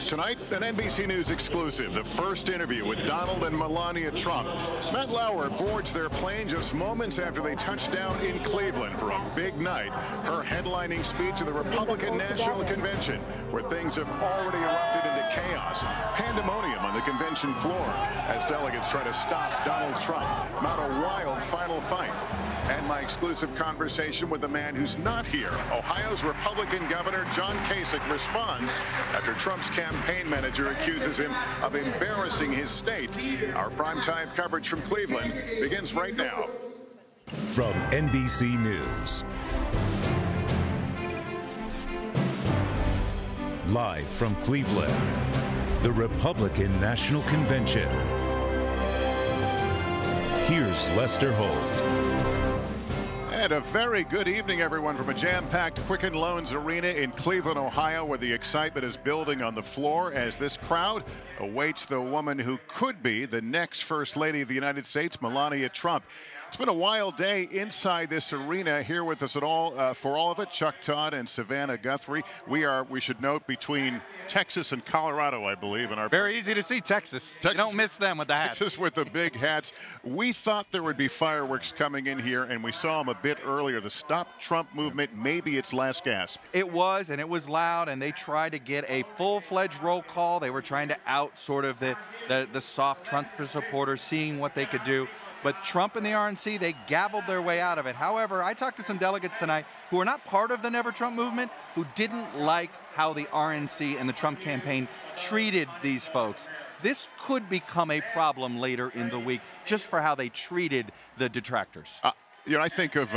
Tonight, an NBC News exclusive, the first interview with Donald and Melania Trump. Matt Lauer boards their plane just moments after they touch down in Cleveland for a big night. Her headlining speech at the Republican National Convention, where things have already erupted into chaos. Pandemonium on the convention floor as delegates try to stop Donald Trump. Not a wild final fight. And my exclusive conversation with the man who's not here. Ohio's Republican Governor John Kasich responds after Trump's campaign manager accuses him of embarrassing his state. Our primetime coverage from Cleveland begins right now. From NBC News. Live from Cleveland, the Republican National Convention. Here's Lester Holt. And a very good evening, everyone, from a jam-packed Quicken Loans Arena in Cleveland, Ohio, where the excitement is building on the floor as this crowd awaits the woman who could be the next First Lady of the United States, Melania Trump. It's been a wild day inside this arena. Here with us for all of it, Chuck Todd and Savannah Guthrie. We should note, between Texas and Colorado, I believe. Very easy to see Texas. You don't miss them with the hats. Texas with the big hats. We thought there would be fireworks coming in here, and we saw them a bit earlier. The Stop Trump movement, maybe its last gasp. It was, and it was loud, and they tried to get a full-fledged roll call. They were trying to out sort of the soft Trump supporters, seeing what they could do. But Trump and the RNC, they gavelled their way out of it. However, I talked to some delegates tonight who are not part of the Never Trump movement, who didn't like how the RNC and the Trump campaign treated these folks. This could become a problem later in the week, just for how they treated the detractors. You know, I think of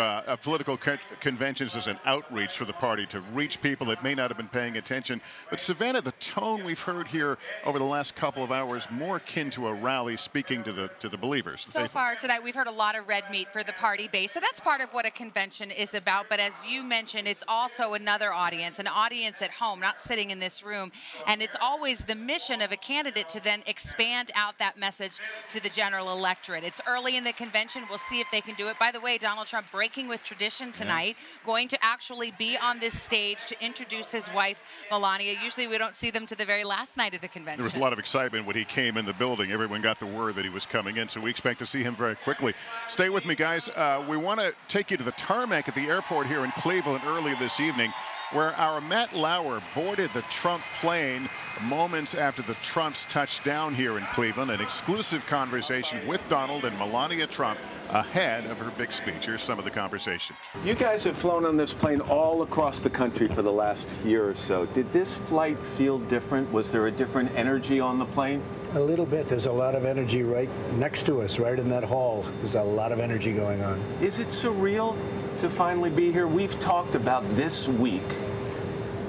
political conventions as an outreach for the party to reach people that may not have been paying attention. But Savannah, the tone we've heard here over the last couple of hours, more akin to a rally speaking to the believers. So far tonight, we've heard a lot of red meat for the party base. So that's part of what a convention is about. But as you mentioned, it's also another audience, an audience at home, not sitting in this room. And it's always the mission of a candidate to then expand out that message to the general electorate. It's early in the convention. We'll see if they can do it. By the way, Donald Trump breaking with tradition tonight, going to actually be on this stage to introduce his wife, Melania. Usually we don't see them to the very last night of the convention. There was a lot of excitement when he came in the building. Everyone got the word that he was coming in, so we expect to see him very quickly. Stay with me, guys. We want to take you to the tarmac at the airport here in Cleveland early this evening, where our Matt Lauer boarded the Trump plane moments after the Trumps touched down here in Cleveland. An exclusive conversation with Donald and Melania Trump ahead of her big speech. Here's some of the conversation. You guys have flown on this plane all across the country for the last year or so. Did this flight feel different? Was there a different energy on the plane? A little bit. There's a lot of energy right next to us, right in that hall. There's a lot of energy going on. Is it surreal to finally be here? We've talked about this week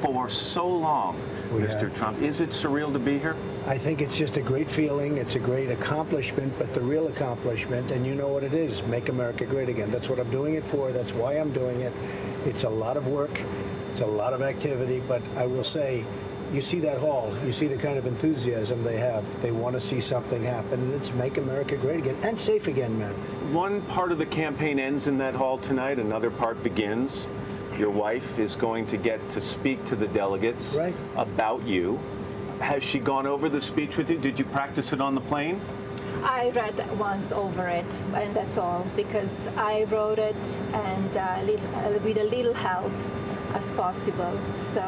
for so long, Mr. Trump. Is it surreal to be here? I think it's just a great feeling. It's a great accomplishment, but the real accomplishment, and you know what it is, make America great again. That's what I'm doing it for. That's why I'm doing it. It's a lot of work. It's a lot of activity, but I will say, you see that hall, you see the kind of enthusiasm they have. They want to see something happen, and it's make America great again and safe again, man. One part of the campaign ends in that hall tonight. Another part begins. Your wife is going to get to speak to the delegates about you. Has she gone over the speech with you? Did you practice it on the plane? I read once over it, and that's all, because I wrote it and with a little help as possible. So.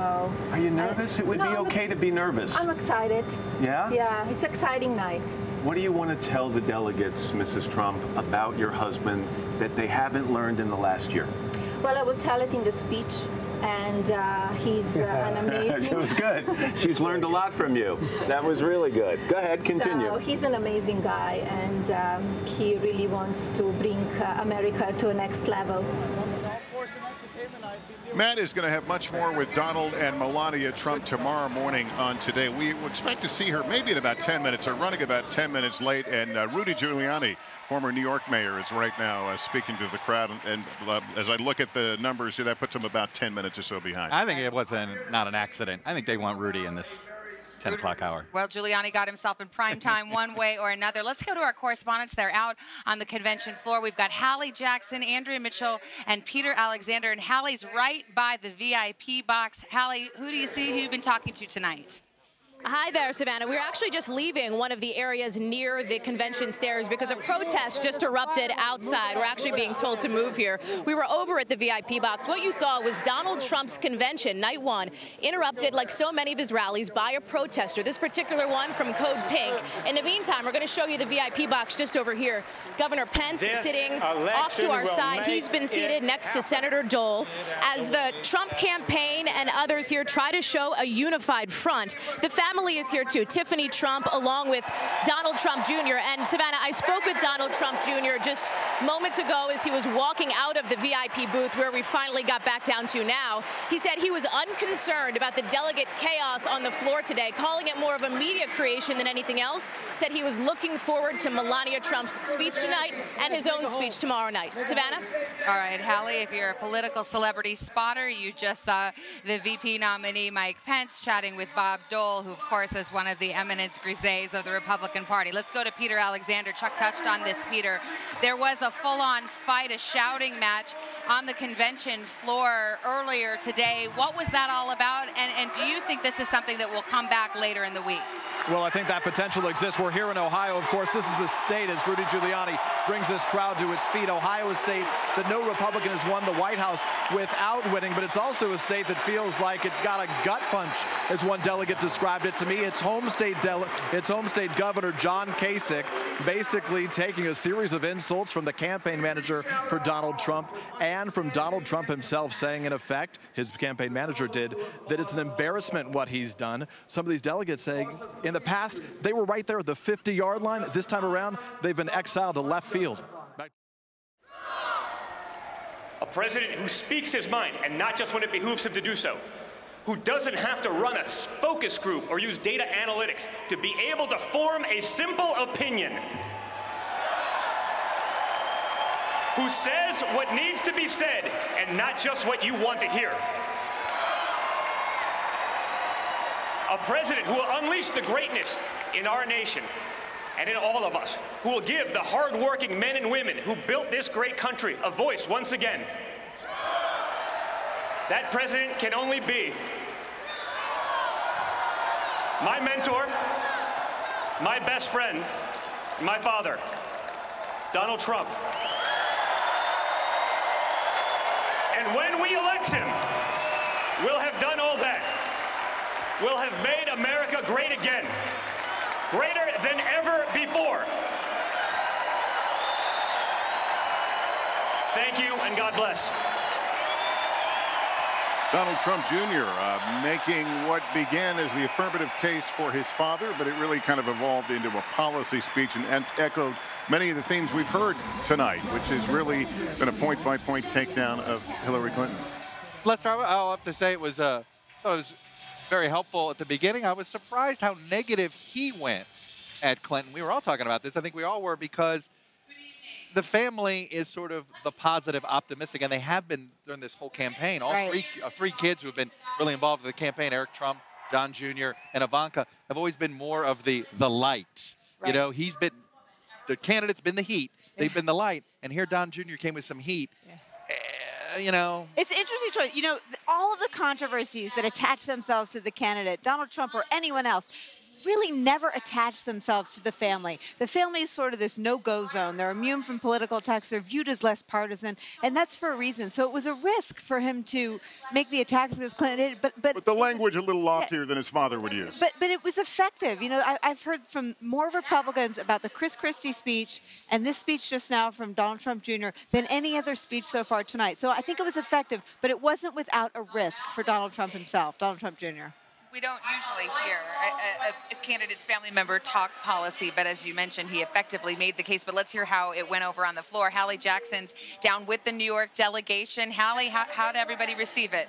Are you nervous? It would be okay to be nervous. I'm excited. Yeah? Yeah, it's an exciting night. What do you want to tell the delegates, Mrs. Trump, about your husband that they haven't learned in the last year? Well, I will tell it in the speech, and he's an amazing... It was good. She's learned a lot from you. That was really good. Go ahead, continue. So he's an amazing guy, and he really wants to bring America to a next level. Matt is going to have much more with Donald and Melania Trump tomorrow morning on Today. We expect to see her maybe in about 10 minutes, or running about 10 minutes late. And Rudy Giuliani, former New York mayor, is right now speaking to the crowd. And as I look at the numbers here, that puts him about 10 minutes or so behind. I think it was not an accident. I think they want Rudy in this 10 o'clock hour. Well, Giuliani got himself in prime time one way or another. Let's go to our correspondents. They're out on the convention floor. We've got Hallie Jackson, Andrea Mitchell, and Peter Alexander. And Hallie's right by the VIP box. Hallie, who do you see who you've been talking to tonight? Hi there, Savannah. We're actually just leaving one of the areas near the convention stairs because a protest just erupted outside. We're actually being told to move here. We were over at the VIP box. What you saw was Donald Trump's convention, night one, interrupted like so many of his rallies by a protester, this particular one from Code Pink. In the meantime, we're going to show you the VIP box just over here. Governor Pence sitting off to our side. He's been seated next to Senator Dole as the Trump campaign and others here try to show a unified front. The family is here too. Tiffany Trump along with Donald Trump Jr. And Savannah, I spoke with Donald Trump Jr. just moments ago as he was walking out of the VIP booth where we finally got back down to now. He said he was unconcerned about the delegate chaos on the floor today, calling it more of a media creation than anything else. Said he was looking forward to Melania Trump's speech tonight and his own speech tomorrow night. Savannah? All right, Hallie, if you're a political celebrity spotter, you just saw the VP nominee Mike Pence chatting with Bob Dole, who of course is one of the eminence grises of the Republican Party. Let's go to Peter Alexander. Chuck touched on this, Peter. There was a full-on fight, a shouting match on the convention floor earlier today. What was that all about? And do you think this is something that will come back later in the week? Well, I think that potential exists. We're here in Ohio. Of course, this is a state, as Rudy Giuliani brings this crowd to its feet. Ohio, a state that no Republican has won the White House without winning, but it's also a state that feels like it got a gut punch, as one delegate described it to me. Its home state governor, John Kasich, basically taking a series of insults from the campaign manager for Donald Trump and from Donald Trump himself, saying, in effect, his campaign manager did, that it's an embarrassment what he's done. Some of these delegates saying, in the past, they were right there at the 50-yard line. This time around, they've been exiled to left field. A president who speaks his mind, and not just when it behooves him to do so, who doesn't have to run a focus group or use data analytics to be able to form a simple opinion, who says what needs to be said and not just what you want to hear. A president who will unleash the greatness in our nation and in all of us, who will give the hard-working men and women who built this great country a voice once again. That president can only be my mentor, my best friend, my father, Donald Trump. And when we elect him, we'll have done all that. We'll have made America great again, greater than ever before. Thank you, and God bless. Donald Trump Jr. Making what began as the affirmative case for his father, but it really kind of evolved into a policy speech and echoed many of the themes we've heard tonight, which has really been a point-by-point takedown of Hillary Clinton. I'll have to say it was, thought it was very helpful at the beginning. I was surprised how negative he went at Clinton. We were all talking about this. I think we all were, because the family is sort of the positive, optimistic, and they have been during this whole campaign. All three kids who have been really involved in the campaign, Eric Trump, Don Jr., and Ivanka, have always been more of the light. Right. You know, he's been, the candidate's been the heat. They've been the light. And here Don Jr. came with some heat. Yeah. You know. It's an interesting choice. You know, all of the controversies that attach themselves to the candidate, Donald Trump or anyone else, really never attach themselves to the family. The family is sort of this no-go zone. They're immune from political attacks. They're viewed as less partisan, and that's for a reason. So it was a risk for him to make the attacks against Clinton. But the language a little loftier than his father would use. But it was effective. You know, I've heard from more Republicans about the Christie speech and this speech just now from Donald Trump Jr. than any other speech so far tonight. So I think it was effective, but it wasn't without a risk for Donald Trump himself, Donald Trump Jr. We don't usually hear a candidate's family member talk policy, but as you mentioned, he effectively made the case. But let's hear how it went over on the floor. Hallie Jackson's down with the New York delegation. Hallie, how did everybody receive it?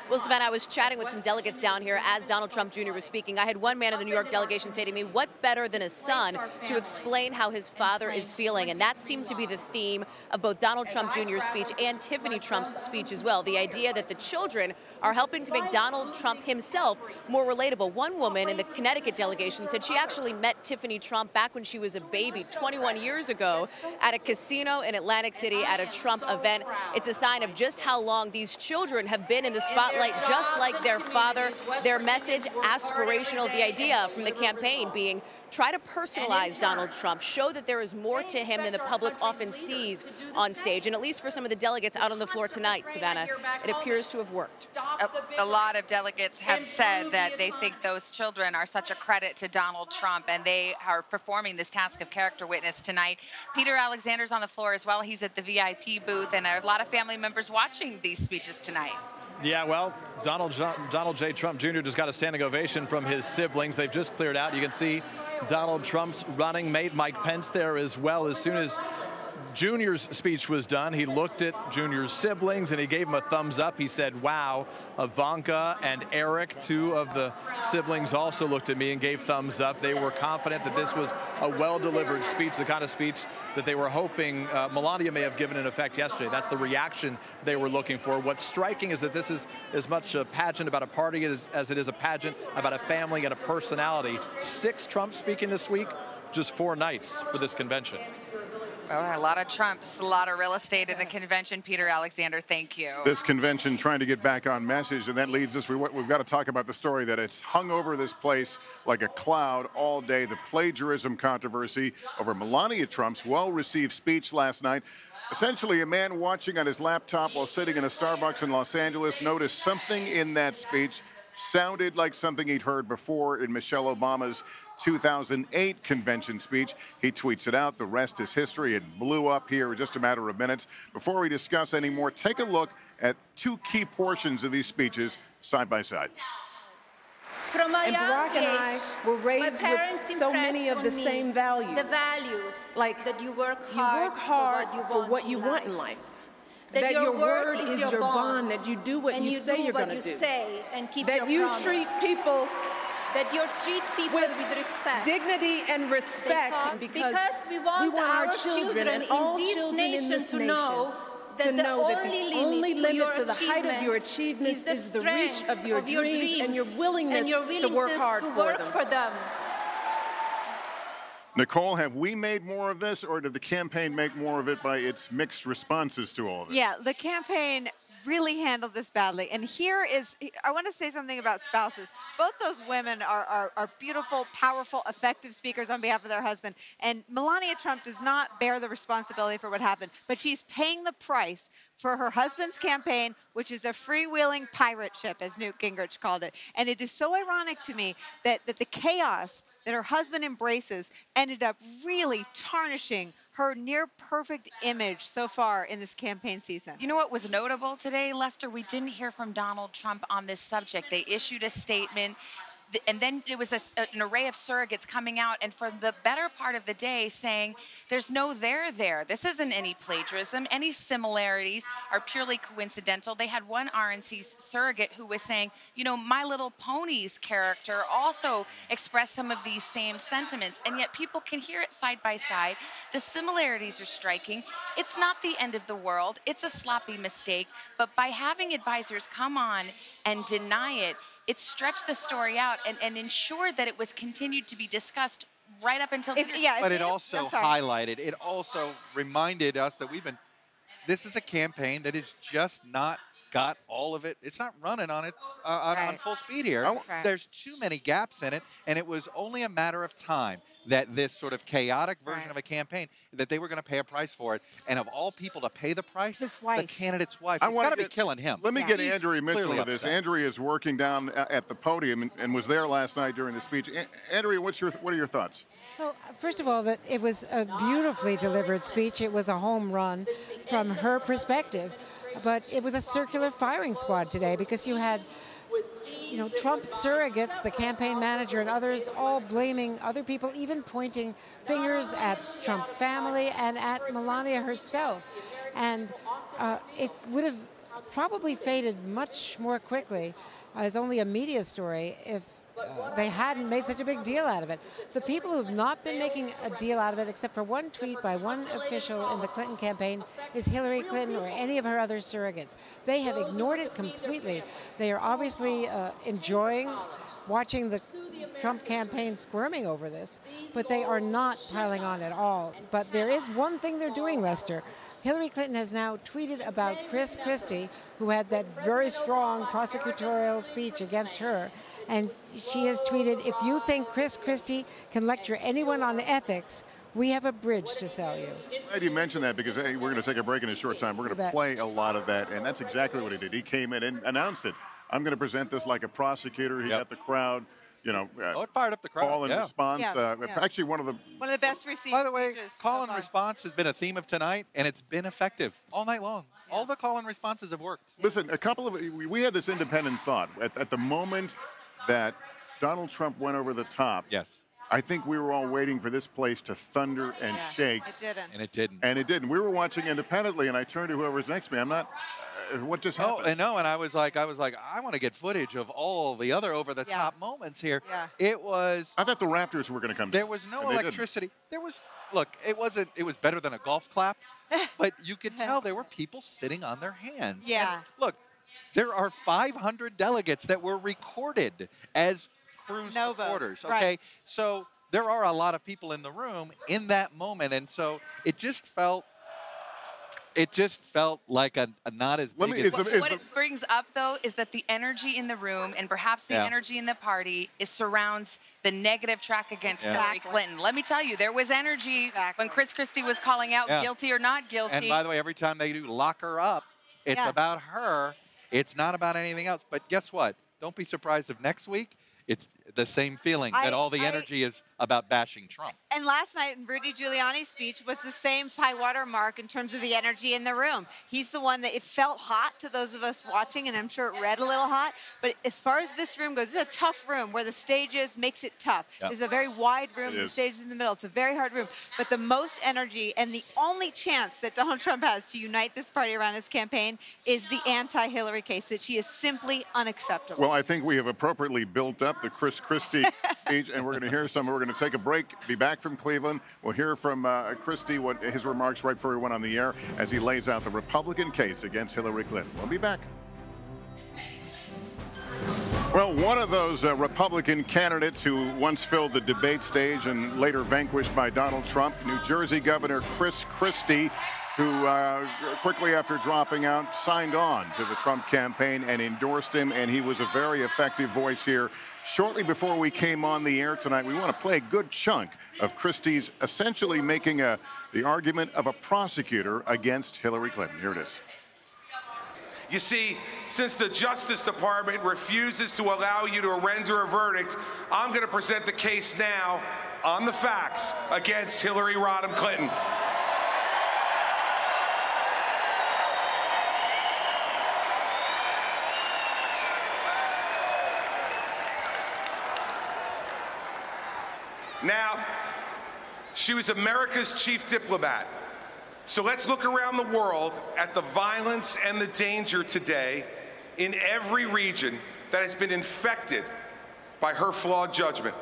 Well, Savannah, I was chatting with some delegates down here as Donald Trump Jr. was speaking. I had one man in the New York delegation say to me, what better than a son to explain how his father is feeling? And that seemed to be the theme of both Donald Trump Jr.'s speech and Tiffany Trump's speech as well. The idea that the children are helping to make Donald Trump himself more relatable. One woman in the Connecticut delegation said she actually met Tiffany Trump back when she was a baby 21 years ago at a casino in Atlantic City at a Trump event. It's a sign of just how long these children have been in the spotlight just like their father. Their message, aspirational, the idea from the campaign being try to personalize Donald Trump, show that there is more to him than the public often sees on stage. And at least for some of the delegates out on the floor tonight, Savannah, it appears to have worked. A lot of delegates have said that they think those children are such a credit to Donald Trump, and they are performing this task of character witness tonight. Peter Alexander's on the floor as well. He's at the VIP booth, and there are a lot of family members watching these speeches tonight. Yeah, well, Donald J. Trump Jr. just got a standing ovation from his siblings. They've just cleared out. You can see Donald Trump's running mate, Mike Pence, there as well. As soon as Junior's speech was done, he looked at Junior's siblings and he gave him a thumbs up. He said, wow. Ivanka and Eric, two of the siblings, also looked at me and gave thumbs up. They were confident that this was a well-delivered speech, the kind of speech that they were hoping Melania may have given in effect yesterday. That's the reaction they were looking for. What's striking is that this is as much a pageant about a party as it is a pageant about a family and a personality. 6 Trumps speaking this week, just 4 nights for this convention. Oh, a lot of Trumps, a lot of real estate in the convention. Peter Alexander, thank you. This convention trying to get back on message, and that leads us, we've got to talk about the story that it's hung over this place like a cloud all day, the plagiarism controversy over Melania Trump's well-received speech last night. Essentially, a man watching on his laptop while sitting in a Starbucks in Los Angeles noticed something in that speech sounded like something he'd heard before in Michelle Obama's 2008 convention speech. He tweets it out. The rest is history. It blew up here in just a matter of minutes. Before we discuss any more, take a look at 2 key portions of these speeches side by side. From a young age, and I were raised with so many of the same values. The values, like that you work hard for what you want in life. That your word is your bond, that you do what you say you're going to do. And keep that you treat people that you treat people with respect, dignity and respect, because we want our children and all this nation to know that the only limit to the height of your achievements is the reach of your dreams and your willingness to work hard for them. Nicole, have we made more of this, or did the campaign make more of it by its mixed responses to all of it? Yeah, the campaign really handled this badly. And here is, I want to say something about spouses. Both those women are beautiful, powerful, effective speakers on behalf of their husband. And Melania Trump does not bear the responsibility for what happened, but she's paying the price for her husband's campaign, which is a freewheeling pirate ship, as Newt Gingrich called it. And it is so ironic to me that the chaos that her husband embraces ended up really tarnishing her near-perfect image so far in this campaign season. You know what was notable today, Lester? We didn't hear from Donald Trump on this subject. They issued a statement, and then there was an array of surrogates coming out, and for the better part of the day saying, there's no there there. This isn't any plagiarism. Any similarities are purely coincidental. They had one RNC surrogate who was saying, you know, My Little Pony's character also expressed some of these same sentiments, and yet people can hear it side by side. The similarities are striking. It's not the end of the world. It's a sloppy mistake, but by having advisors come on and deny it, it stretched the story out and ensured that it was continued to be discussed right up until but it also highlighted, it also reminded us that this is a campaign that is just not got all of it. It's not running on on full speed here. There's too many gaps in it, and it was only a matter of time that this sort of chaotic version of a campaign, that they were going to pay a price for it. And of all people to pay the price, his wife. The candidate's wife. It's got to be killing him. Let me get Andrea Mitchell to this. Andrea is working down at the podium and was there last night during the speech. Andrea, what are your thoughts? Well, first of all, that it was a beautifully delivered speech. It was a home run from her perspective. But it was a circular firing squad today because you had, you know, Trump's surrogates, the campaign manager and others all blaming other people, even pointing fingers at Trump family and at Melania herself. And it would have probably faded much more quickly as only a media story if they hadn't made such a big deal out of it. The people who have not been making a deal out of it, except for one tweet by one official in the Clinton campaign, is Hillary Clinton or any of her other surrogates. They have ignored it completely. They are obviously enjoying watching the Trump campaign squirming over this, but they are not piling on at all. But there is one thing they're doing, Lester. Hillary Clinton has now tweeted about Christie, who had that very strong prosecutorial speech against her. And she has tweeted, if you think Christie can lecture anyone on ethics, we have a bridge to sell you. Glad you mentioned that because hey, we're going to take a break in a short time. We're going to play a lot of that, and that's exactly what he did. He came in and announced it. I'm going to present this like a prosecutor. He got the crowd, you know, it fired up the crowd. Call and response. Actually, one of the best received. By the way, call and response has been a theme of tonight, and it's been effective all night long. Yeah. All the call and responses have worked. Listen, we had this independent thought at the moment that Donald Trump went over the top. Yes. I think we were all waiting for this place to thunder and shake. It didn't. And it didn't. And it didn't. We were watching independently, and I turned to whoever's next to me. I'm not. What just happened? I know, and I was like, I want to get footage of all the other over-the-top moments here. Yeah. It was. I thought the Raptors were going to come. There was no electricity. There was. Look, it wasn't. It was better than a golf clap, but you could tell there were people sitting on their hands. Yeah. And look, there are 500 delegates that were recorded as Cruz supporters. Votes. Okay, right. So there are a lot of people in the room in that moment, and so it just felt. It just felt like a not as big. What it brings up, though, is that the energy in the room and perhaps the energy in the party surrounds the negative track against Hillary Clinton. Let me tell you, there was energy when Christie was calling out guilty or not guilty. And by the way, every time they do lock her up, it's about her. It's not about anything else. But guess what? Don't be surprised if next week it's the same feeling that all the energy is about bashing Trump. And last night, Rudy Giuliani's speech was the same high water mark in terms of the energy in the room. He's the one that it felt hot to those of us watching, and I'm sure it read a little hot. But as far as this room goes, this is a tough room where the stage is, makes it tough. It's a very wide room, the stage is in the middle. It's a very hard room. But the most energy and the only chance that Donald Trump has to unite this party around his campaign is the anti-Hillary case, that she is simply unacceptable. Well, I think we have appropriately built up the Christie speech, and we're going to hear some. We're going to take a break, be back from Cleveland. We'll hear from Christie, what his remarks right before we went on the air as he lays out the Republican case against Hillary Clinton. We'll be back. Well, one of those Republican candidates who once filled the debate stage and later vanquished by Donald Trump, New Jersey Governor Christie, who quickly after dropping out signed on to the Trump campaign and endorsed him, and he was a very effective voice here. Shortly before we came on the air tonight, we want to play a good chunk of Christie's essentially making the argument of a prosecutor against Hillary Clinton. Here it is. You see, since the Justice Department refuses to allow you to render a verdict, I'm going to present the case now on the facts against Hillary Rodham Clinton. Now, she was America's chief diplomat. So let's look around the world at the violence and the danger today in every region that has been infected by her flawed judgment.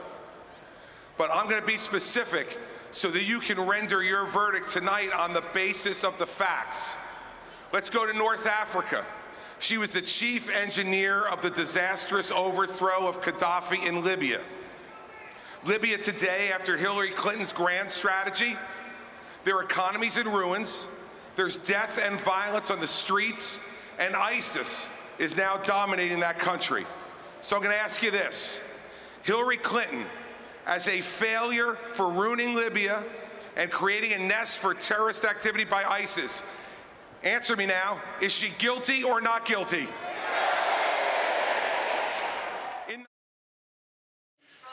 But I'm going to be specific so that you can render your verdict tonight on the basis of the facts. Let's go to North Africa. She was the chief engineer of the disastrous overthrow of Gaddafi in Libya. Libya today, after Hillary Clinton's grand strategy, their economy's in ruins, there's death and violence on the streets, and ISIS is now dominating that country. So I'm going to ask you this. Hillary Clinton, as a failure for ruining Libya and creating a nest for terrorist activity by ISIS, answer me now, is she guilty or not guilty?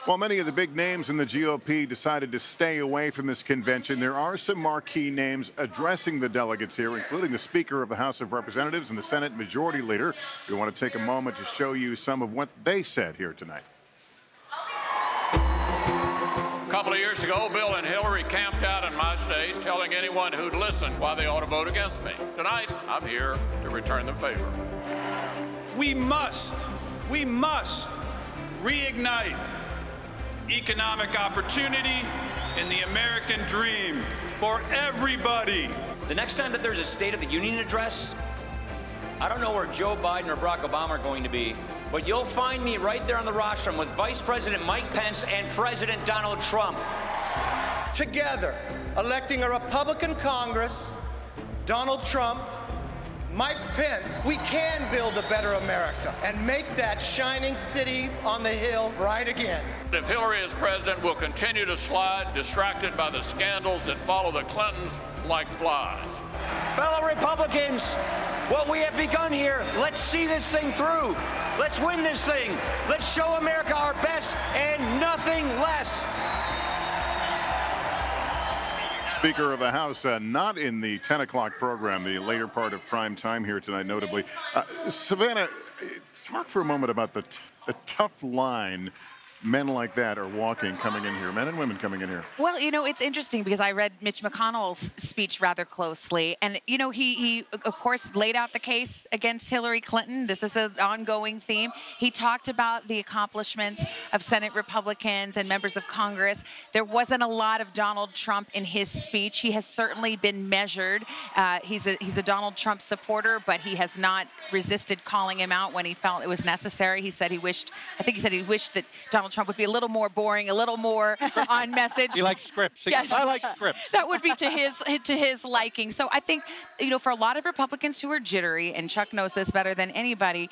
While many of the big names in the GOP decided to stay away from this convention, there are some marquee names addressing the delegates here, including the Speaker of the House of Representatives and the Senate Majority Leader. We want to take a moment to show you some of what they said here tonight. A couple of years ago, Bill and Hillary camped out in my state, telling anyone who'd listen why they ought to vote against me. Tonight, I'm here to return the favor. We must reignite economic opportunity and the American dream for everybody. The next time that there's a State of the Union address, I don't know where Joe Biden or Barack Obama are going to be, but you'll find me right there on the rostrum with Vice President Mike Pence and President Donald Trump. Together, electing a Republican Congress Donald Trump, Mike Pence, we can build a better America and make that shining city on the hill bright again. If Hillary is president, we'll continue to slide, distracted by the scandals that follow the Clintons like flies. Fellow Republicans, what we have begun here, let's see this thing through. Let's win this thing. Let's show America our best and nothing less. Speaker of the House, not in the 10 o'clock program, the later part of prime time here tonight, notably. Savannah, talk for a moment about the tough line men like that are walking, coming in here, men and women coming in here. Well, you know, it's interesting because I read Mitch McConnell's speech rather closely. And, you know, he of course, laid out the case against Hillary Clinton. This is an ongoing theme. He talked about the accomplishments of Senate Republicans and members of Congress. There wasn't a lot of Donald Trump in his speech. He has certainly been measured. He's a Donald Trump supporter, but he has not resisted calling him out when he felt it was necessary. He said he wished that Donald Trump would be a little more boring, a little more on message. He likes scripts. Yes. I like scripts. That would be to his liking. So I think, you know, for a lot of Republicans who are jittery, and Chuck knows this better than anybody,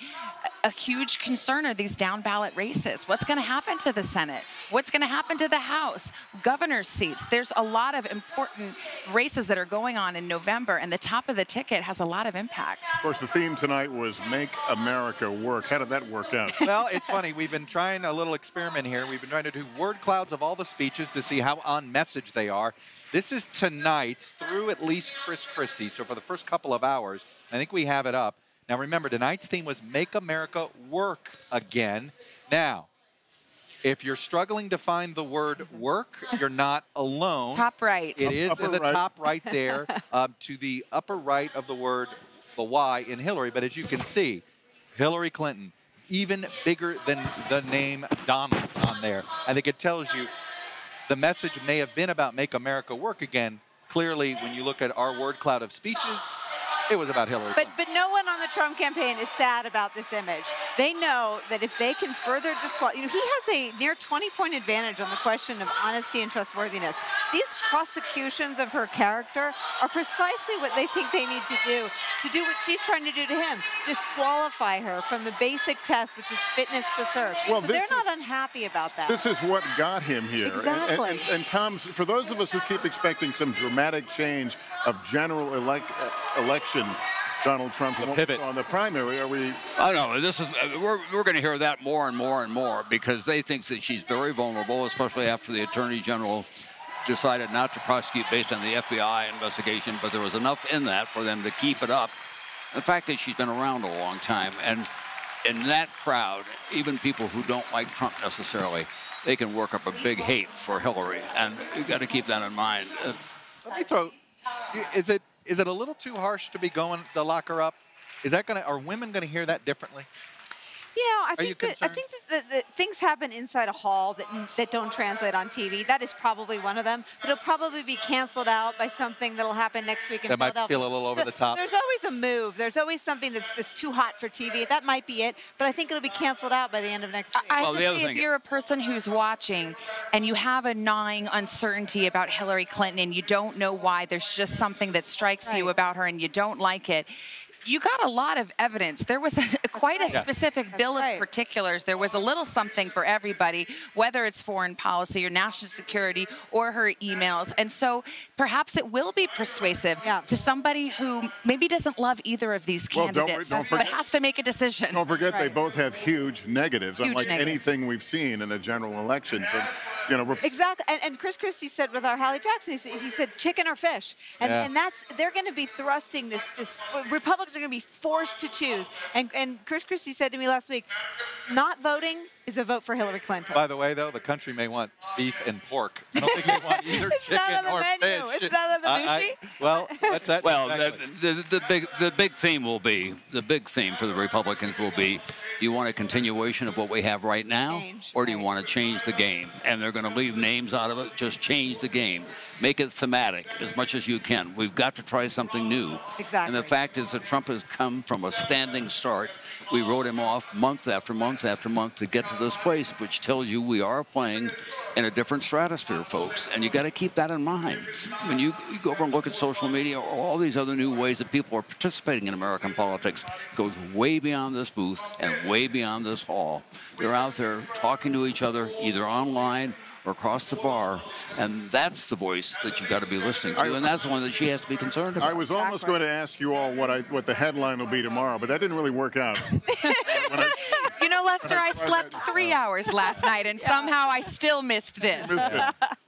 a huge concern are these down ballot races. What's going to happen to the Senate? What's going to happen to the House? Governor's seats. There's a lot of important races that are going on in November, and the top of the ticket has a lot of impact. Of course, the theme tonight was Make America Work. How did that work out? Well, it's funny. We've been trying a little experiment here. We've been trying to do word clouds of all the speeches to see how on message they are. This is tonight through at least Christie. So for the first couple of hours, I think we have it up. Now remember, tonight's theme was Make America Work Again. Now, if you're struggling to find the word work, you're not alone. Top right. It is Upper in the right. top right there, to the upper right of the word, the Y in Hillary. But as you can see, Hillary Clinton, even bigger than the name Donald on there. I think it tells you the message may have been about Make America Work Again. Clearly, when you look at our word cloud of speeches, it was about Hillary Clinton. But no one on the Trump campaign is sad about this image. They know that if they can further disqualify, you know, he has a near 20-point advantage on the question of honesty and trustworthiness. These prosecutions of her character are precisely what they think they need to do what she's trying to do to him, disqualify her from the basic test, which is fitness to serve. Well, so they're not unhappy about that. This is what got him here. Exactly. And Tom, for those of us who keep expecting some dramatic change of general election, Donald Trump on the primary, are we? Oh no, this is we're going to hear that more and more and more because they think that she's very vulnerable, especially after the Attorney General decided not to prosecute based on the FBI investigation, but there was enough in that for them to keep it up. The fact is she's been around a long time, and in that crowd, even people who don't like Trump necessarily, they can work up a big hate for Hillary, and you've got to keep that in mind. Let me throw, is it a little too harsh to be going to lock her up? Is that going to, are women going to hear that differently? You know, I think that things happen inside a hall that don't translate on TV. That is probably one of them. But it'll probably be canceled out by something that'll happen next week in Philadelphia. That might feel a little over the top. There's always a move. There's always something that's too hot for TV. That might be it. But I think it'll be canceled out by the end of next week. I have to say, if you're a person who's watching and you have a gnawing uncertainty about Hillary Clinton and you don't know why, there's just something that strikes you about her and you don't like it, you got a lot of evidence. There was quite a specific bill of particulars. There was a little something for everybody, whether it's foreign policy or national security or her emails. And so perhaps it will be persuasive to somebody who maybe doesn't love either of these candidates, don't forget, but has to make a decision. Don't forget they both have huge negatives, unlike anything we've seen in a general election. So, you know, exactly. And Christie said with our Hallie Jackson, he said chicken or fish. And that's, they're going to be thrusting this Republicans are going to be forced to choose. And Christie said to me last week, not voting is a vote for Hillary Clinton. By the way, though, the country may want beef and pork. I don't think they want either chicken or fish. It's not on the sushi. Well, that's that. Well, exactly. the big theme will be, the big theme for the Republicans will be, do you want a continuation of what we have right now, or do you want to change the game? And they're going to leave names out of it. Just change the game. Make it thematic as much as you can. We've got to try something new. Exactly. And the fact is that Trump has come from a standing start. We wrote him off month after month after month to get to this place, which tells you we are playing in a different stratosphere, folks. And you got to keep that in mind. When you go over and look at social media or all these other new ways that people are participating in American politics, it goes way beyond this booth and way beyond this hall. They're out there talking to each other, either online or across the bar, and that's the voice that you've got to be listening to, and that's the one that she has to be concerned about. I was almost going to ask you all what the headline will be tomorrow, but that didn't really work out. You know, Lester, I slept 3 hours last night, and somehow I still missed this.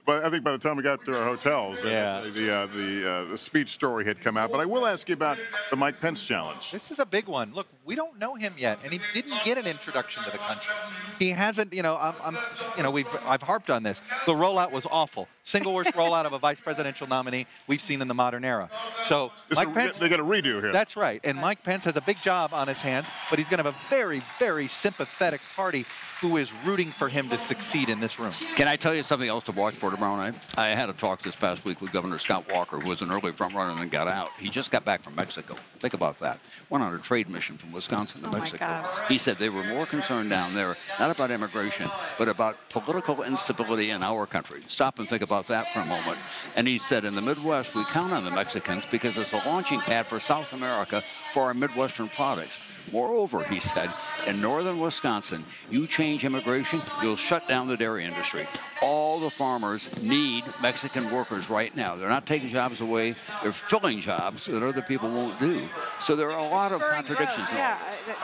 But I think by the time we got to our hotels, the speech story had come out. But I will ask you about the Mike Pence challenge. This is a big one. Look, we don't know him yet, and he didn't get an introduction to the country. He hasn't. You know, I've harped on this. The rollout was awful. Single worst rollout of a vice presidential nominee we've seen in the modern era. So Mike Pence, they got a redo here. That's right. And Mike Pence has a big job on his hands, but he's going to have a very, very sympathetic party who is rooting for him to succeed in this room. Can I tell you something else to watch for tomorrow night? I had a talk this past week with Governor Scott Walker, who was an early front runner and then got out. He just got back from Mexico. Think about that. Went on a trade mission from Wisconsin to Mexico. He said they were more concerned down there, not about immigration, but about political instability in our country. Stop and think about that for a moment. And he said in the Midwest, we count on the Mexicans because it's a launching pad for South America for our Midwestern products. Moreover, he said, in northern Wisconsin, you change immigration, you'll shut down the dairy industry. All the farmers need Mexican workers right now. They're not taking jobs away. They're filling jobs that other people won't do. So there are a lot of contradictions.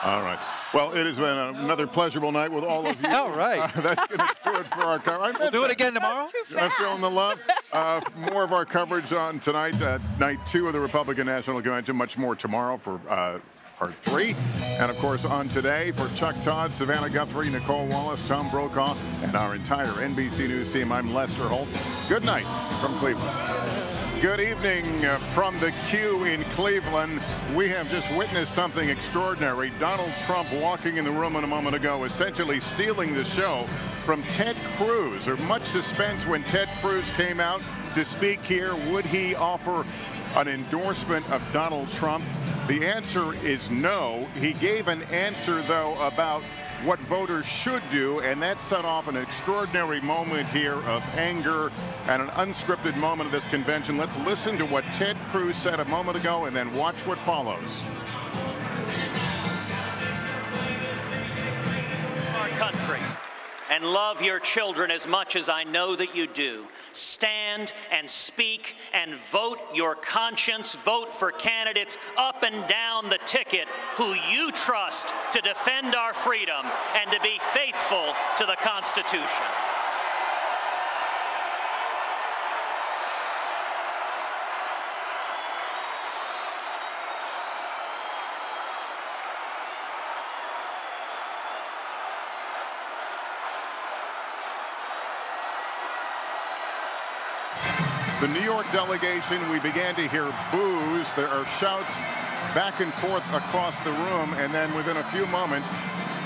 All right. Well, it has been another pleasurable night with all of you. All right. That's going to do it for our coverage. We'll do it again tomorrow. I'm feeling the love. More of our coverage on tonight, night 2 of the Republican National Convention. Much more tomorrow for Part 3. And, of course, on today, for Chuck Todd, Savannah Guthrie, Nicole Wallace, Tom Brokaw, and our entire NBC News team, I'm Lester Holt. Good night from Cleveland. Good evening from the Q in Cleveland. We have just witnessed something extraordinary. Donald Trump walking in the room a moment ago, essentially stealing the show from Ted Cruz. There was much suspense when Ted Cruz came out to speak here. Would he offer an endorsement of Donald Trump? The answer is no. He gave an answer, though, about what voters should do, and that set off an extraordinary moment here of anger and an unscripted moment of this convention. Let's listen to what Ted Cruz said a moment ago and then watch what follows. Our country and love your children as much as I know that you do. Stand and speak and vote your conscience. Vote for candidates up and down the ticket who you trust to defend our freedom and to be faithful to the Constitution. The New York delegation, we began to hear boos. There are shouts back and forth across the room, and then within a few moments,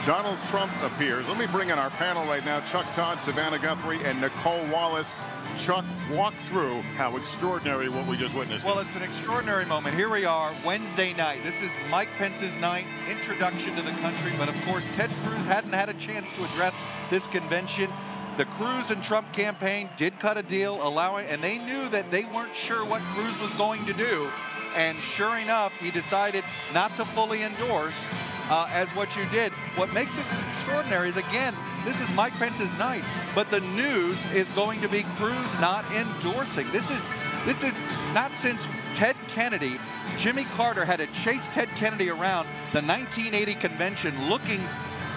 Donald Trump appears. Let me bring in our panel right now, Chuck Todd, Savannah Guthrie, and Nicole Wallace. Chuck, walk through how extraordinary what we just witnessed. Well, it's an extraordinary moment. Here we are, Wednesday night. This is Mike Pence's night, introduction to the country, but of course, Ted Cruz hadn't had a chance to address this convention. The Cruz and Trump campaign did cut a deal and they knew that they weren't sure what Cruz was going to do. And sure enough, he decided not to fully endorse as what you did. What makes this extraordinary is, again, this is Mike Pence's night, but the news is going to be Cruz not endorsing. This is not since Ted Kennedy, Jimmy Carter had to chase Ted Kennedy around the 1980 convention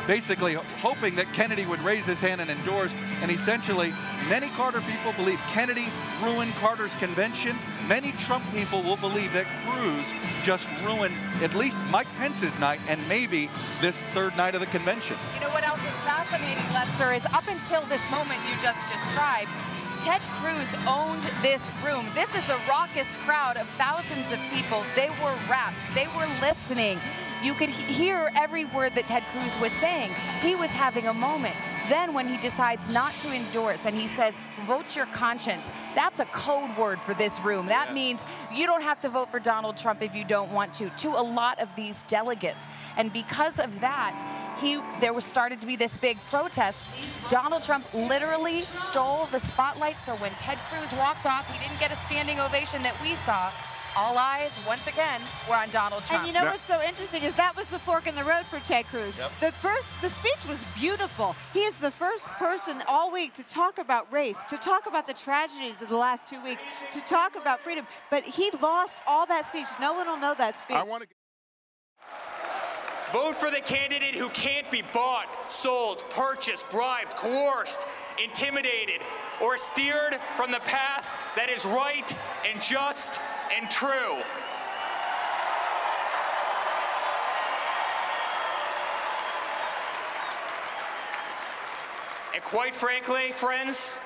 basically hoping that Kennedy would raise his hand and endorse, and essentially many Carter people believe Kennedy ruined Carter's convention. Many Trump people will believe that Cruz just ruined at least Mike Pence's night and maybe this third night of the convention. You know what else is fascinating, Lester, is up until this moment you just described, Ted Cruz owned this room. This is a raucous crowd of thousands of people. They were rapt. They were listening. You could hear every word that Ted Cruz was saying. He was having a moment. Then when he decides not to endorse and he says, vote your conscience, that's a code word for this room. That means you don't have to vote for Donald Trump if you don't want to a lot of these delegates. And because of that, there was started to be this big protest. Donald Trump literally stole the spotlight. So when Ted Cruz walked off, he didn't get a standing ovation that we saw. All eyes, once again, were on Donald Trump. And you know what's so interesting is that was the fork in the road for Ted Cruz. The speech was beautiful. He is the first person all week to talk about race, to talk about the tragedies of the last 2 weeks, to talk about freedom. But he lost all that speech. No one will know that speech. Vote for the candidate who can't be bought, sold, purchased, bribed, coerced, intimidated, or steered from the path that is right and just and true. And quite frankly, friends,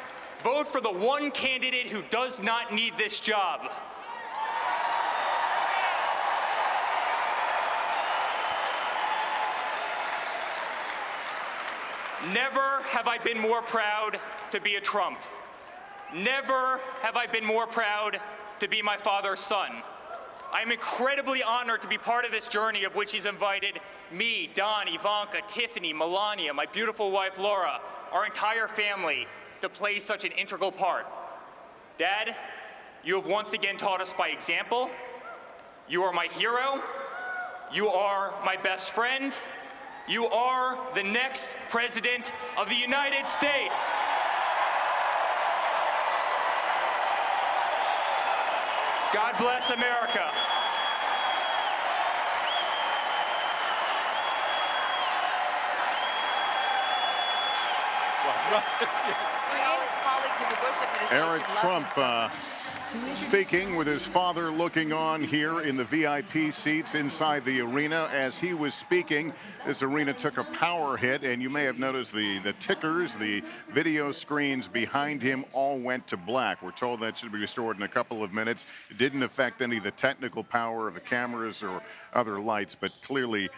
vote for the one candidate who does not need this job. Never have I been more proud to be a Trump. Never have I been more proud to be my father's son. I am incredibly honored to be part of this journey of which he's invited me, Don, Ivanka, Tiffany, Melania, my beautiful wife Laura, our entire family to play such an integral part. Dad, you have once again taught us by example. You are my hero. You are my best friend. You are the next President of the United States. God bless America. All his colleagues in the Bush administration Eric Trump speaking with his father, looking on here in the VIP seats inside the arena. As he was speaking, this arena took a power hit, and you may have noticed the tickers, the video screens behind him all went to black. We're told that should be restored in a couple of minutes. It didn't affect any of the technical power of the cameras or other lights, but clearly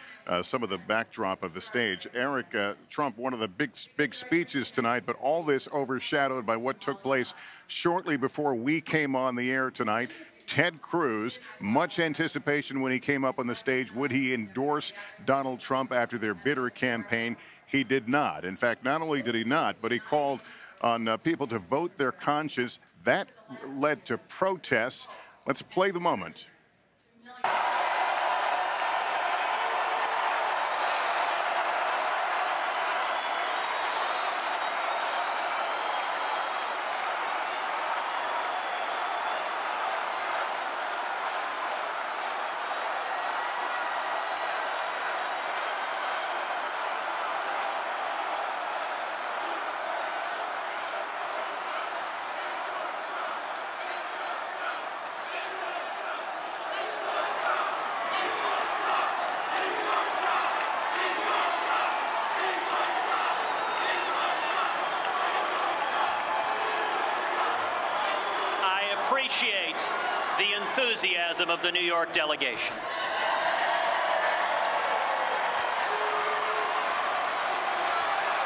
some of the backdrop of the stage. Eric Trump, one of the big speeches tonight, but all this overshadowed by what took place shortly before we came on the air tonight. Ted Cruz, much anticipation when he came up on the stage. Would he endorse Donald Trump after their bitter campaign? He did not. In fact, not only did he not, but he called on people to vote their conscience. That led to protests. Let's play the moment. Appreciate the enthusiasm of the New York delegation.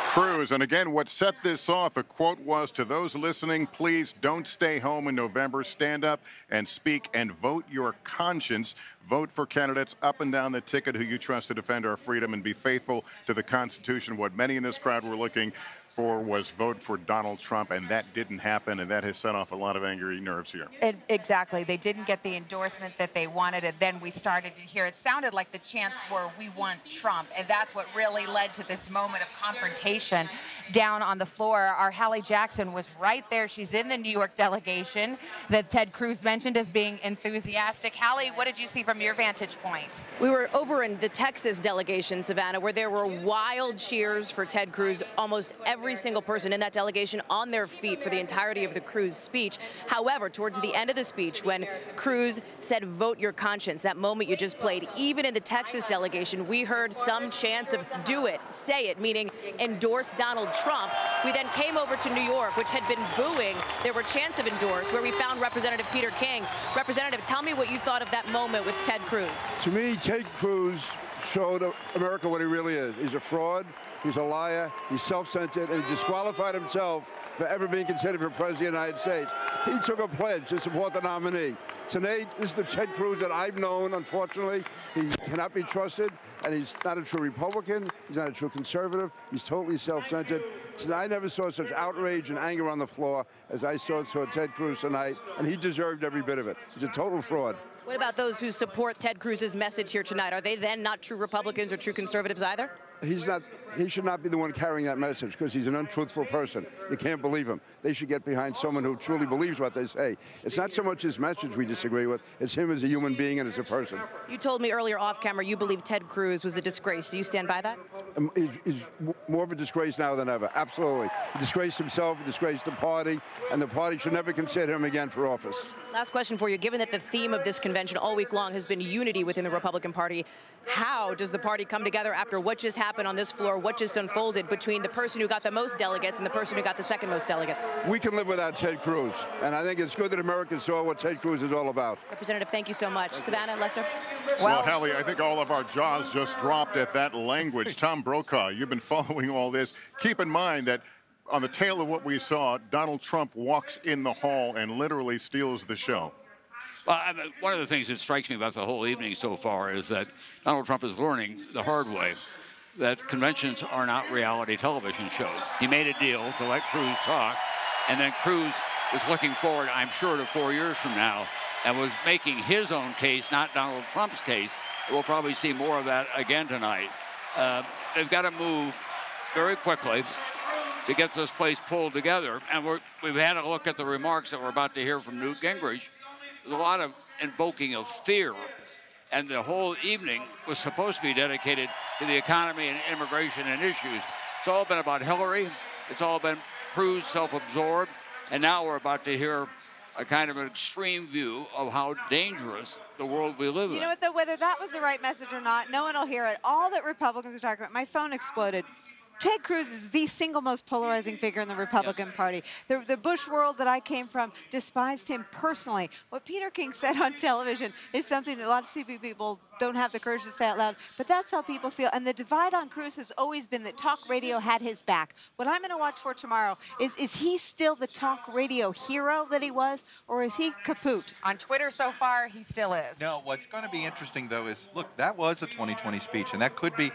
Cruz, and again, what set this off, the quote was, to those listening, please don't stay home in November. Stand up and speak and vote your conscience. Vote for candidates up and down the ticket who you trust to defend our freedom and be faithful to the Constitution. What many in this crowd were looking for was vote for Donald Trump, and that didn't happen, and that has set off a lot of angry nerves here. Exactly. They didn't get the endorsement that they wanted, and then we started to hear, it sounded like the chants were, we want Trump, and that's what really led to this moment of confrontation down on the floor. Our Hallie Jackson was right there. She's in the New York delegation that Ted Cruz mentioned as being enthusiastic. Hallie, what did you see from your vantage point? We were over in the Texas delegation, Savannah, where there were wild cheers for Ted Cruz. Almost every single person in that delegation on their feet for the entirety of the Cruz speech. However, towards the end of the speech, when Cruz said, vote your conscience, that moment you just played, even in the Texas delegation, we heard some chants of do it, say it, meaning endorse Donald Trump. We then came over to New York, which had been booing. There were chants of endorse, where we found Representative Peter King. Representative, tell me what you thought of that moment with Ted Cruz. To me, Ted Cruz showed America what he really is. He's a fraud, he's a liar, he's self-centered, and he disqualified himself for ever being considered for President of the United States. He took a pledge to support the nominee. Tonight, this is the Ted Cruz that I've known, unfortunately. He cannot be trusted, and he's not a true Republican. He's not a true conservative. He's totally self-centered. Tonight, I never saw such outrage and anger on the floor as I saw Ted Cruz tonight, and he deserved every bit of it. He's a total fraud. What about those who support Ted Cruz's message here tonight? Are they then not true Republicans or true conservatives either? He's not. He should not be the one carrying that message because he's an untruthful person. You can't believe him. They should get behind someone who truly believes what they say. It's not so much his message we disagree with. It's him as a human being and as a person. You told me earlier off camera you believe Ted Cruz was a disgrace. Do you stand by that? He's more of a disgrace now than ever. Absolutely. He disgraced himself, he disgraced the party, and the party should never consider him again for office. Last question for you. Given that the theme of this convention all week long has been unity within the Republican Party, how does the party come together after what just happened on this floor, what just unfolded between the person who got the most delegates and the person who got the second most delegates? We can live without Ted Cruz, and I think it's good that America saw what Ted Cruz is all about. Representative, thank you so much. Savannah and Lester? Well, Hallie, I think all of our jaws just dropped at that language. Tom Brokaw, you've been following all this. Keep in mind that on the tail of what we saw, Donald Trump walks in the hall and literally steals the show. Well, one of the things that strikes me about the whole evening so far is that Donald Trump is learning the hard way that conventions are not reality television shows. He made a deal to let Cruz talk, and then Cruz was looking forward, I'm sure, to 4 years from now, and was making his own case, not Donald Trump's case. We'll probably see more of that again tonight. They've got to move very quickly to get this place pulled together, and we've had a look at the remarks that we're about to hear from Newt Gingrich. There's a lot of invoking of fear, and the whole evening was supposed to be dedicated to the economy and immigration and issues. It's all been about Hillary. It's all been Cruz, self-absorbed, and now we're about to hear a kind of an extreme view of how dangerous the world we live in. You know what, though, whether that was the right message or not, no one will hear it. All that Republicans are talking about, my phone exploded. Ted Cruz is the single most polarizing figure in the Republican Party. The Bush world that I came from despised him personally. What Peter King said on television is something that a lot of TV people don't have the courage to say out loud, but that's how people feel. And the divide on Cruz has always been that talk radio had his back. What I'm going to watch for tomorrow is he still the talk radio hero that he was, or is he kaput? On Twitter so far, he still is. No, what's going to be interesting, though, is, look, that was a 2020 speech, and that could be,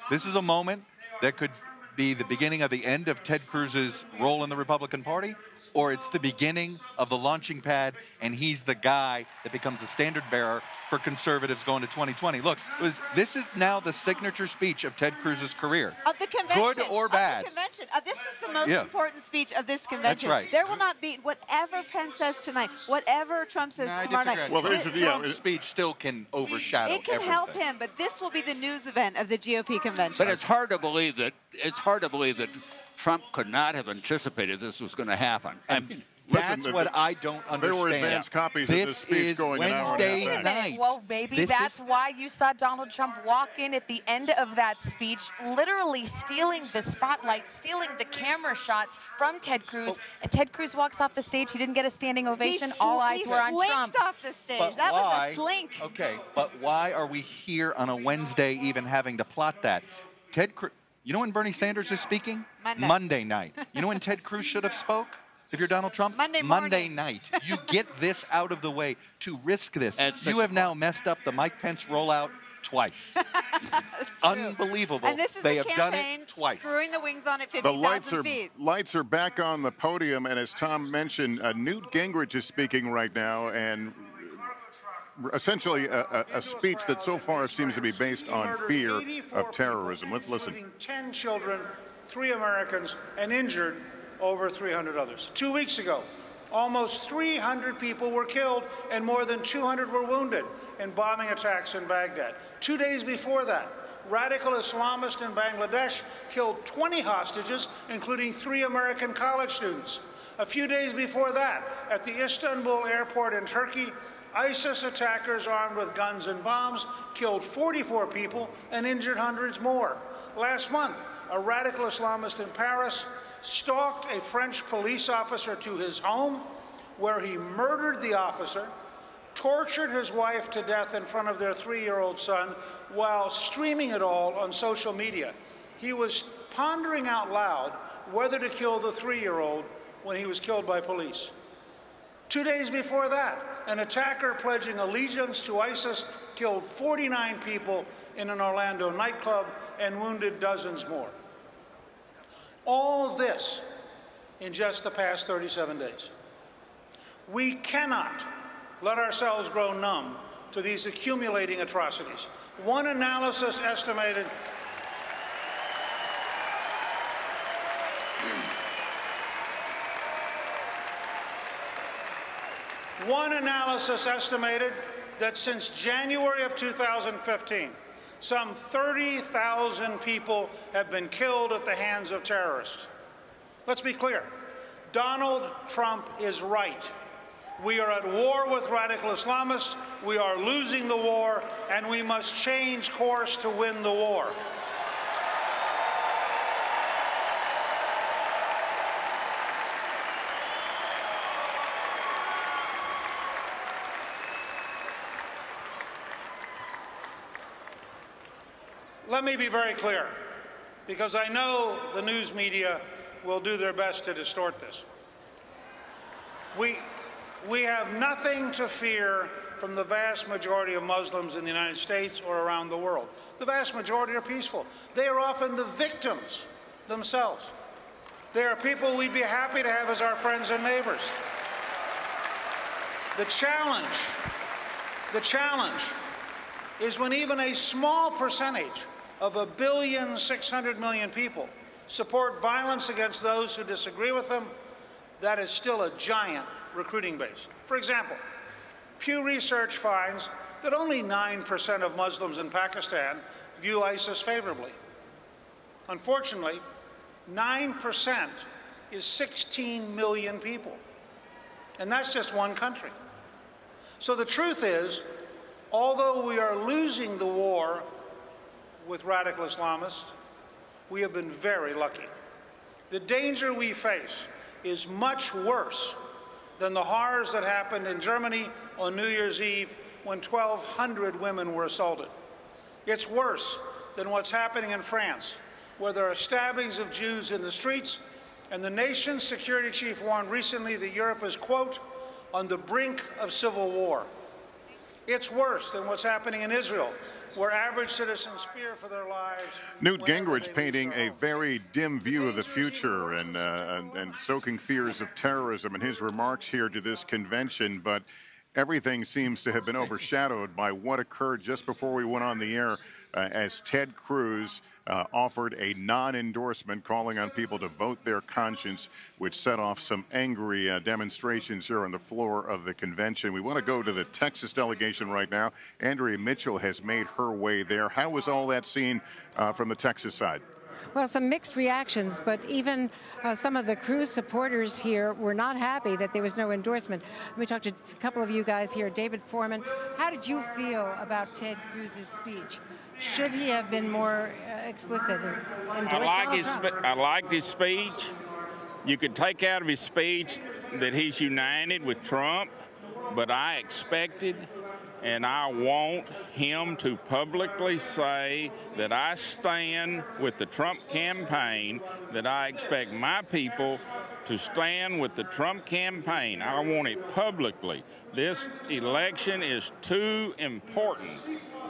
this is a moment that could be the beginning of the end of Ted Cruz's role in the Republican Party, or it's the beginning of the launching pad, and he's the guy that becomes the standard bearer for conservatives going to 2020. Look, this is now the signature speech of Ted Cruz's career. Of the convention. Good or bad. Of the convention. This was the most important speech of this convention. That's right. There will not be, whatever Pence says tonight, whatever Trump says tomorrow night. Well, Trump's speech still can overshadow It can help him, but this will be the news event of the GOP convention. But it's hard to believe that Trump could not have anticipated this was going to happen. I mean, that's what I don't understand. There were advanced copies of this speech going an hour and a half back. Well, maybe that's why you saw Donald Trump walk in at the end of that speech, literally stealing the spotlight, stealing the camera shots from Ted Cruz. And Ted Cruz walks off the stage. He didn't get a standing ovation. All eyes were on Trump. He off the stage. That was a slink. Okay, but why are we here on a Wednesday even having to plot that? Ted Cruz, you know when Bernie Sanders is speaking? Monday night. You know when Ted Cruz should have spoke? If you're Donald Trump, Monday night. You get this out of the way to risk this. You have now messed up the Mike Pence rollout twice. Unbelievable. And this is they a have done campaign it twice. Screwing the wings on at 50,000 feet. Lights are back on the podium, and as Tom mentioned, Newt Gingrich is speaking right now, and essentially a speech that so far seems to be based on fear of terrorism. Let's listen. 10 children, 3 Americans, and injured over 300 others. 2 weeks ago, almost 300 people were killed and more than 200 were wounded in bombing attacks in Baghdad. 2 days before that, radical Islamists in Bangladesh killed 20 hostages, including 3 American college students. A few days before that, at the Istanbul airport in Turkey, ISIS attackers armed with guns and bombs killed 44 people and injured hundreds more. Last month, a radical Islamist in Paris stalked a French police officer to his home, where he murdered the officer, tortured his wife to death in front of their 3-year-old son while streaming it all on social media. He was pondering out loud whether to kill the 3-year-old when he was killed by police. 2 days before that, an attacker pledging allegiance to ISIS killed 49 people in an Orlando nightclub and wounded dozens more. All this in just the past 37 days. We cannot let ourselves grow numb to these accumulating atrocities. One analysis estimated that since January of 2015, some 30,000 people have been killed at the hands of terrorists. Let's be clear. Donald Trump is right. We are at war with radical Islamists. We are losing the war, and we must change course to win the war. Let me be very clear, because I know the news media will do their best to distort this. We have nothing to fear from the vast majority of Muslims in the United States or around the world. The vast majority are peaceful. They are often the victims themselves. They are people we'd be happy to have as our friends and neighbors. The challenge is when even a small percentage of 1,600,000,000 people support violence against those who disagree with them. That is still a giant recruiting base. For example, Pew Research finds that only 9% of Muslims in Pakistan view ISIS favorably. Unfortunately, 9% is 16 million people, and that's just one country. So the truth is, although we are losing the war with radical Islamists, we have been very lucky. The danger we face is much worse than the horrors that happened in Germany on New Year's Eve when 1,200 women were assaulted. It's worse than what's happening in France, where there are stabbings of Jews in the streets, and the nation's security chief warned recently that Europe is, quote, on the brink of civil war. It's worse than what's happening in Israel, where average citizens fear for their lives. Newt Gingrich painting a very dim view of the future and stoking fears of terrorism in his remarks here to this convention, but everything seems to have been overshadowed by what occurred just before we went on the air as Ted Cruz offered a non-endorsement calling on people to vote their conscience, which set off some angry demonstrations here on the floor of the convention. We want to go to the Texas delegation right now. Andrea Mitchell has made her way there. How was all that seen from the Texas side? Well, some mixed reactions, but even some of the Cruz supporters here were not happy that there was no endorsement. Let me talk to a couple of you guys here. David Foreman, how did you feel about Ted Cruz's speech? Should he have been more explicit and endorsed? I liked his speech. You could take out of his speech that he's united with Trump, but I expected and I want him to publicly say that I stand with the Trump campaign, that I expect my people to stand with the Trump campaign. I want it publicly. This election is too important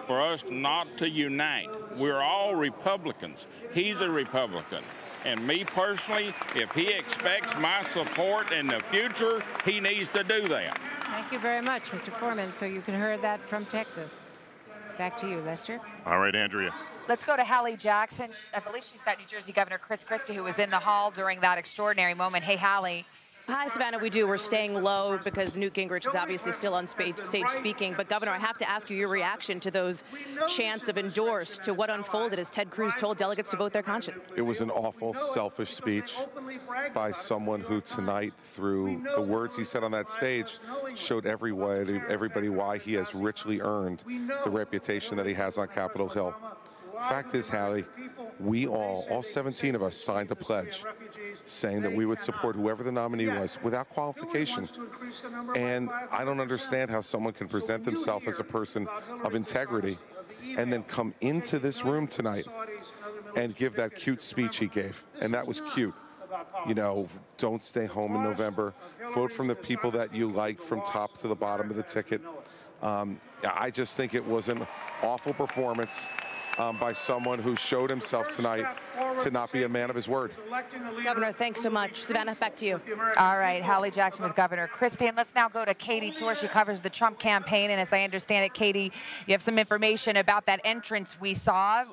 for us not to unite. We're all Republicans. He's a Republican. And me personally, if he expects my support in the future, he needs to do that. Thank you very much, Mr. Foreman. So you can hear that from Texas. Back to you, Lester. All right, Andrea. Let's go to Hallie Jackson. I believe she's got New Jersey Governor Christie, who was in the hall during that extraordinary moment. Hey, Hallie. Hi, Savannah. We do. We're staying low because Newt Gingrich is obviously still on stage speaking. But, Governor, I have to ask you your reaction to those chants of endorse, to what unfolded as Ted Cruz told delegates to vote their conscience. It was an awful, selfish speech by someone who tonight, through the words he said on that stage, showed everybody why he has richly earned the reputation that he has on Capitol Hill. Fact is, Hallie, we all 17 of us signed a pledge saying that we would support whoever the nominee was without qualification. And I don't understand how someone can present themselves as a person of integrity and then come into this room tonight and give that cute speech he gave. And that was cute. You know, don't stay home in November. Vote from the people that you like from top to the bottom of the ticket. I just think it was an awful performance by someone who showed himself tonight to not be a man of his word. Governor, thanks so much. Savannah, back to you. All right, Hallie Jackson with Governor Christie. And let's now go to Katie Torr. She covers the Trump campaign. And as I understand it, Katie, you have some information about that entrance we saw,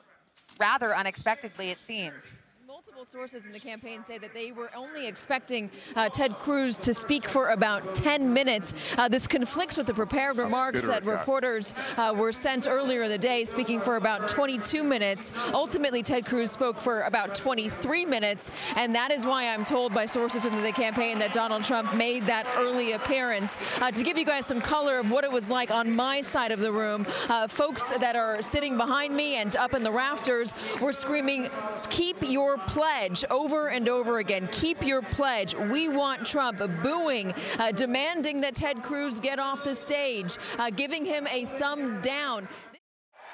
rather unexpectedly, it seems. Multiple sources in the campaign say that they were only expecting Ted Cruz to speak for about 10 minutes. This conflicts with the prepared remarks that reporters were sent earlier in the day, speaking for about 22 minutes. Ultimately, Ted Cruz spoke for about 23 minutes, and that is why I'm told by sources within the campaign that Donald Trump made that early appearance. To give you guys some color of what it was like on my side of the room, folks that are sitting behind me and up in the rafters were screaming, "Keep your pledge," over and over again. Keep your pledge. We want Trump. Booing, demanding that Ted Cruz get off the stage, giving him a thumbs down.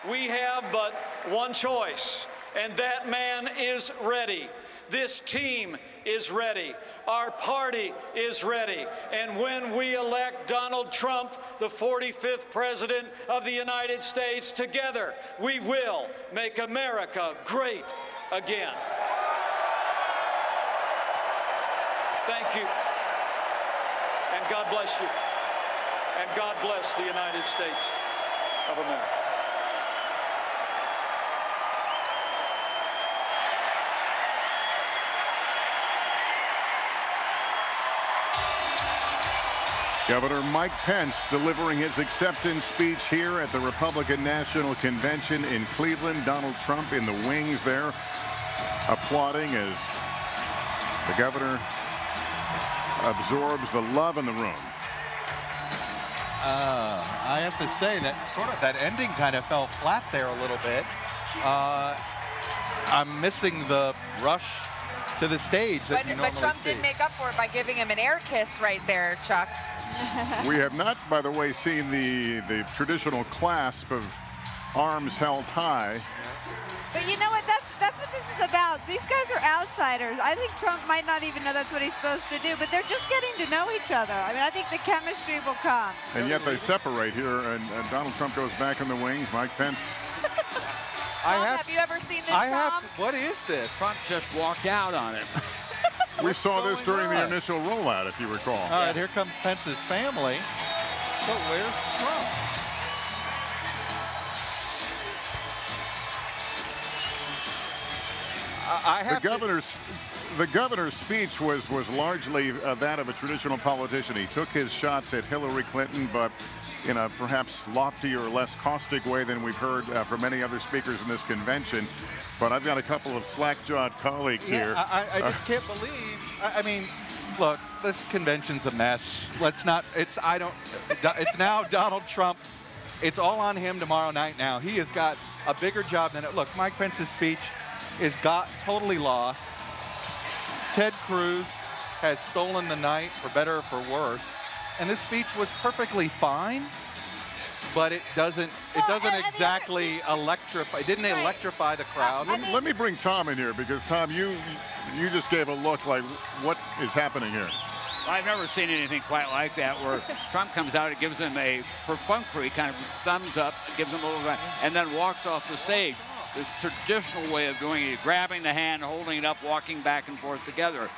We have but one choice, and that man is ready. This team is ready. Our party is ready. And when we elect Donald Trump, the 45th President of the United States, together, we will make America great again. Thank you. And God bless you. And God bless the United States of America. Governor Mike Pence delivering his acceptance speech here at the Republican National Convention in Cleveland. Donald Trump in the wings there, applauding as the governor absorbs the love in the room. I have to say that that ending kind of fell flat there a little bit. I'm missing the rush to the stage. But Trump did make up for it by giving him an air kiss right there, Chuck. We have not, by the way, seen the traditional clasp of arms held high. But you know what? That's what this is about. These guys are outsiders. I think Trump might not even know that's what he's supposed to do, but they're just getting to know each other. I mean, I think the chemistry will come. And yet they separate here, and Donald Trump goes back in the wings. Mike Pence. Tom, have you ever seen this, Tom? What is this? Trump just walked out on him. We saw this during the initial rollout, if you recall. All right, here comes Pence's family. So where's Trump? The governor's speech was largely that of a traditional politician. He took his shots at Hillary Clinton, but in a perhaps loftier or less caustic way than we've heard from many other speakers in this convention. But I've got a couple of slack-jawed colleagues here. I just can't believe. I mean, look, this convention's a mess. Let's not. It's now Donald Trump. It's all on him tomorrow night. Now he has got a bigger job than it. Look, Mike Pence's speech is totally lost. Ted Cruz has stolen the night, for better or for worse. And this speech was perfectly fine, but it doesn't exactly electrify. It didn't electrify the crowd. Let me bring Tom in here, because Tom, you just gave a look like, what is happening here? I've never seen anything quite like that, where Trump comes out, it gives him a perfunctory kind of thumbs up, gives him a little, and then walks off the stage. The traditional way of doing it, grabbing the hand, holding it up, walking back and forth together.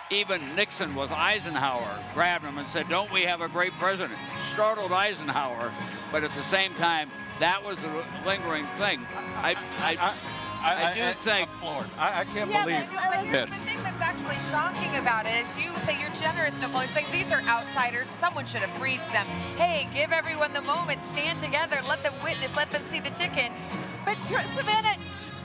Even Nixon with Eisenhower grabbed him and said, "Don't we have a great president?" Startled Eisenhower, but at the same time, that was the lingering thing. I do think. I can't believe this. The thing that's actually shocking about it is, you say you're generous, Nicole. You're saying these are outsiders. Someone should have briefed them. Hey, give everyone the moment. Stand together. Let them witness. Let them see the ticket. But Savannah,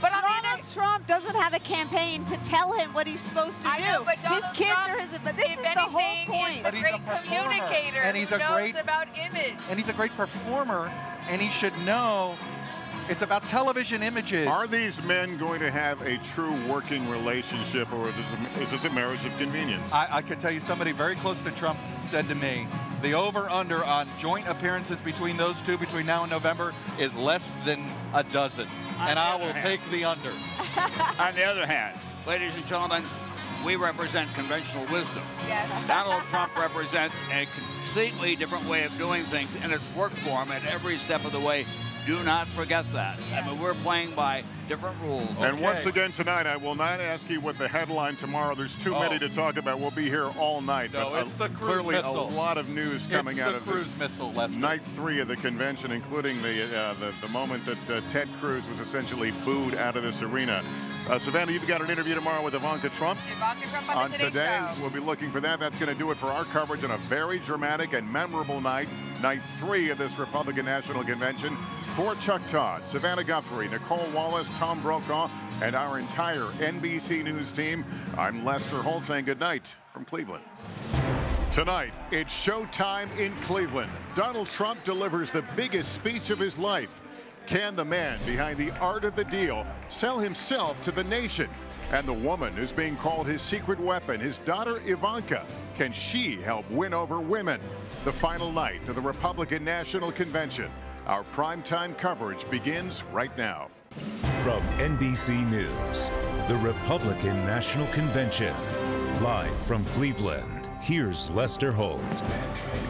Donald Trump doesn't have a campaign to tell him what he's supposed to do. I know, but his kids Trump, are his. But this is the whole point. He's the great communicator and he's who knows about image. And he's a great performer, and he should know It's about television images. Are these men going to have a true working relationship, or is this a marriage of convenience? I can tell you somebody very close to Trump said to me, the over-under on joint appearances between those two between now and November is less than a dozen. And I will take the under. On the other hand, ladies and gentlemen, we represent conventional wisdom. Yes. Donald Trump represents a completely different way of doing things, and it's worked for him at every step of the way. Do not forget that. I mean, we're playing by different rules. And once again tonight, I will not ask you what the headline tomorrow. There's too many to talk about. We'll be here all night. No, but it's the Cruz clearly missile. A lot of news coming out of Cruz this missile, Lester. night 3 of the convention, including the moment that Ted Cruz was essentially booed out of this arena. Savannah, you've got an interview tomorrow with Ivanka Trump. Ivanka Trump on the Today Show. We'll be looking for that. That's going to do it for our coverage on a very dramatic and memorable night 3 of this Republican National Convention. For Chuck Todd, Savannah Guthrie, Nicole Wallace, Tom Brokaw, and our entire NBC News team, I'm Lester Holt saying good night from Cleveland. Tonight, it's showtime in Cleveland. Donald Trump delivers the biggest speech of his life. Can the man behind the art of the deal sell himself to the nation? And the woman who's being called his secret weapon, his daughter Ivanka, can she help win over women? The final night of the Republican National Convention. Our primetime coverage begins right now. From NBC News, the Republican National Convention. Live from Cleveland, here's Lester Holt.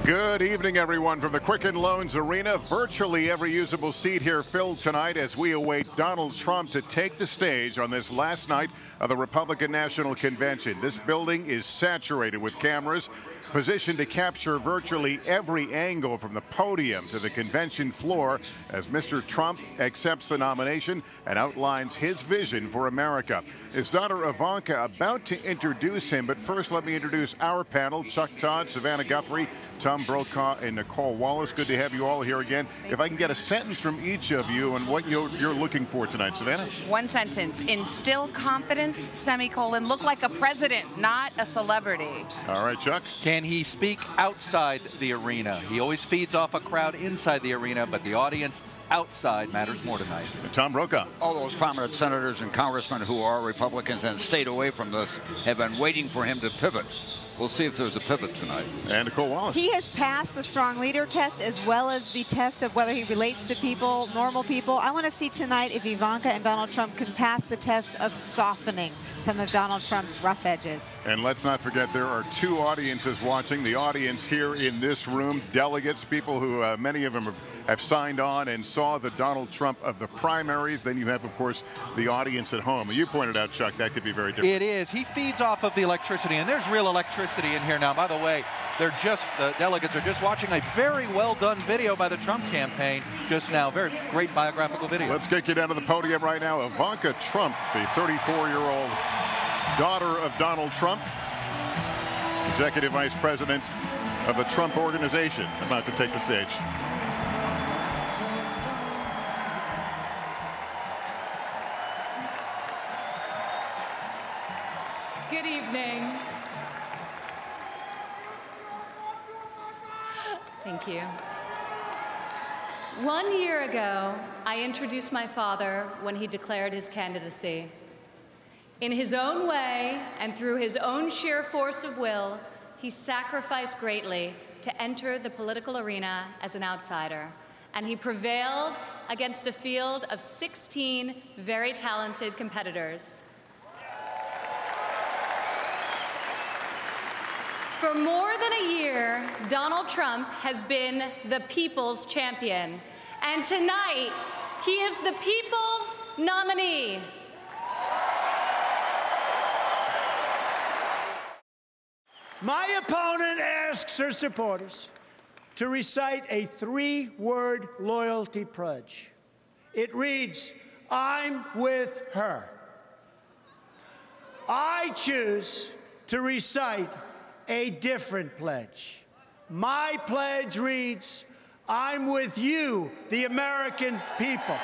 Good evening, everyone, from the Quicken Loans Arena. Virtually every usable seat here filled tonight as we await Donald Trump to take the stage on this last night of the Republican National Convention. This building is saturated with cameras, positioned to capture virtually every angle from the podium to the convention floor as Mr. Trump accepts the nomination and outlines his vision for America. His daughter Ivanka about to introduce him, but first let me introduce our panel: Chuck Todd, Savannah Guthrie, Tom Brokaw, and Nicole Wallace. Good to have you all here again. If I can get a sentence from each of you and what you're looking for tonight, Savannah. One sentence: instill confidence, semicolon, look like a president, not a celebrity. All right, Chuck. Can he speak outside the arena? He always feeds off a crowd inside the arena, but the audience outside matters more tonight. Tom Brokaw. All those prominent senators and congressmen who are Republicans and stayed away from this have been waiting for him to pivot. We'll see if there's a pivot tonight. And Nicole Wallace. He has passed the strong leader test as well as the test of whether he relates to people, normal people. I want to see tonight if Ivanka and Donald Trump can pass the test of softening some of Donald Trump's rough edges. And let's not forget there are 2 audiences watching. The audience here in this room, delegates, people who many of them have signed on and saw the Donald Trump of the primaries. Then you have, of course, the audience at home. And you pointed out, Chuck, that could be very different. It is. He feeds off of the electricity, and there's real electricity in here now. By the way, the delegates are just watching a very well done video by the Trump campaign just now. Very great biographical video. Let's get you down to the podium right now. Ivanka Trump, the 34-year-old daughter of Donald Trump, Executive Vice President of the Trump Organization, about to take the stage. Good evening. Thank you. 1 year ago, I introduced my father when he declared his candidacy. In his own way and through his own sheer force of will, he sacrificed greatly to enter the political arena as an outsider. And he prevailed against a field of 16 very talented competitors. For more than a year, Donald Trump has been the people's champion. And tonight, he is the people's nominee. My opponent asks her supporters to recite a 3-word loyalty pledge. It reads, "I'm with her." I choose to recite a different pledge. My pledge reads, "I'm with you, the American people."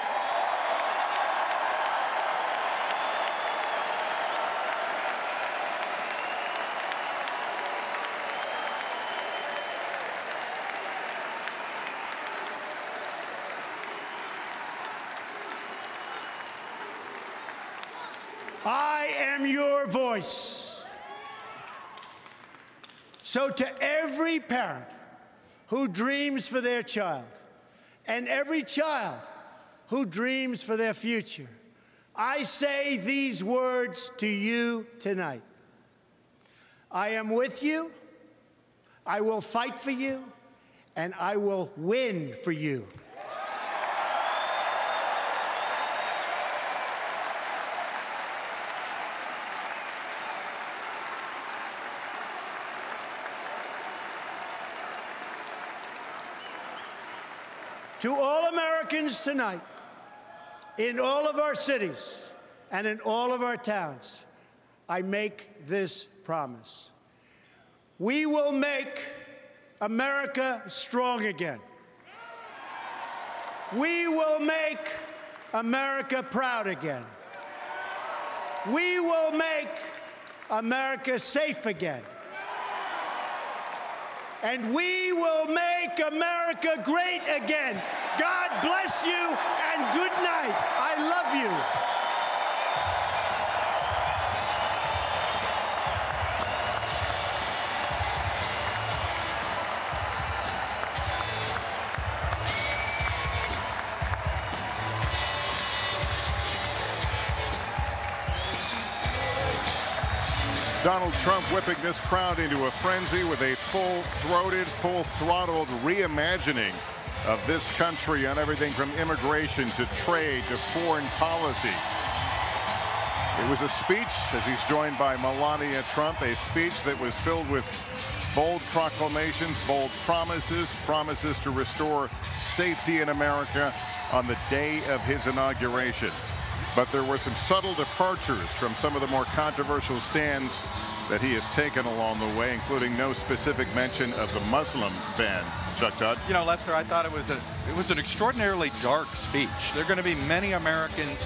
am your voice. So to every parent who dreams for their child, and every child who dreams for their future, I say these words to you tonight. I am with you, I will fight for you, and I will win for you. To all Americans tonight, in all of our cities and in all of our towns, I make this promise. We will make America strong again. We will make America proud again. We will make America safe again. And we will make America great again. God bless you and good night. I love you. Donald Trump whipping this crowd into a frenzy with a full-throated, full-throttled reimagining of this country on everything from immigration to trade to foreign policy. It was a speech, as he's joined by Melania Trump, a speech that was filled with bold proclamations, bold promises, promises to restore safety in America on the day of his inauguration. But there were some subtle departures from some of the more controversial stands that he has taken along the way, including no specific mention of the Muslim ban. Chuck Todd. You know, Lester, I thought it was an extraordinarily dark speech. There are going to be many Americans